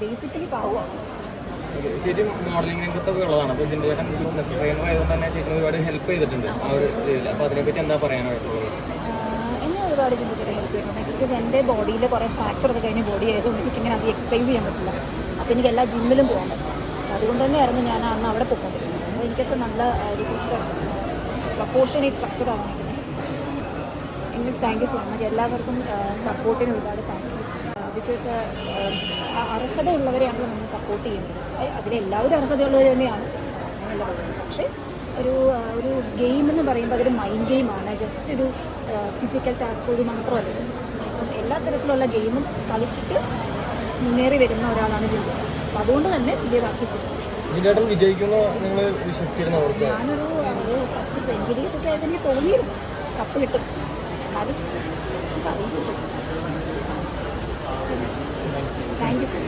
Basically പാവമാണ്. ചേച്ചി modelling രംഗത്തൊക്കെ ഉള്ളതാണ്. അപ്പോൾ ജിൻഡോ ചേട്ടൻ ഫിറ്റ്നസ് ട്രെയിനർ ആയതുകൊണ്ട് തന്നെ ചേച്ചി ഒരുപാട് ഹെൽപ്പ് ചെയ്തിട്ടുണ്ട് ആ ഒരു ഇതിൽ. അപ്പോൾ അതിനെപ്പറ്റി എന്താ പറയാനായിട്ടുള്ളത്? എന്നെ ഒരുപാട് ജിൻഡോ ചേട്ടൻ ഹെൽപ്പ് ചെയ്തിട്ടുണ്ട്. ബിക്കോസ് എൻ്റെ ബോഡിയിൽ കുറേ ഫ്രാക്ചറൊക്കെ കഴിഞ്ഞ ബോഡി ആയതുകൊണ്ട് എനിക്കിങ്ങനെ അത് എക്സസൈസ് ചെയ്യാൻ പറ്റില്ല. അപ്പോൾ എനിക്ക് എല്ലാ ജിമ്മിലും പോകാൻ പറ്റും. അതുകൊണ്ട് തന്നെയായിരുന്നു ഞാൻ അന്ന് അവിടെ പോയിക്കൊണ്ടിരുന്നത്. അപ്പോൾ എനിക്കൊക്കെ നല്ല ഒരു പ്രപ്പോർഷനേറ്റ് സ്ട്രക്ചർ ആവാനായിട്ട് എനിക്ക് താങ്ക് യു സോ മച്ച്. എല്ലാവർക്കും സപ്പോർട്ടിന് ഒരുപാട് താങ്ക് യു. ബിക്കോസ് അർഹതയുള്ളവരെയാണല്ലോ നമ്മൾ സപ്പോർട്ട് ചെയ്യുന്നത്. അതിലെല്ലാവരും അർഹതയുള്ളവർ തന്നെയാണ് അങ്ങനെയല്ല പറയുന്നത്. പക്ഷേ ഒരു ഗെയിം എന്ന് പറയുമ്പോൾ അതൊരു മൈൻഡ് ഗെയിമാണ്. ജസ്റ്റ് ഒരു ഫിസിക്കൽ ടാസ്കോട് മാത്രമല്ല. അപ്പം എല്ലാ തരത്തിലുള്ള ഗെയിമും കളിച്ചിട്ട് മുന്നേറി വരുന്ന ഒരാളാണ് ജിൻഡോ. അപ്പം അതുകൊണ്ട് തന്നെ വലിയ അർഹിച്ചിട്ടുണ്ട്. ജിൻഡോ വിജയിക്കുമെന്ന് നിങ്ങൾ വിശ്വസിച്ചിരുന്നു? ഞാനൊരു ഫസ്റ്റ് 20 days ഒക്കെ ആയപ്പോൾ എനിക്ക് തോന്നിയിരുന്നു കപ്പ് കിട്ടും. അത് അറിയില്ല. Thank you sir.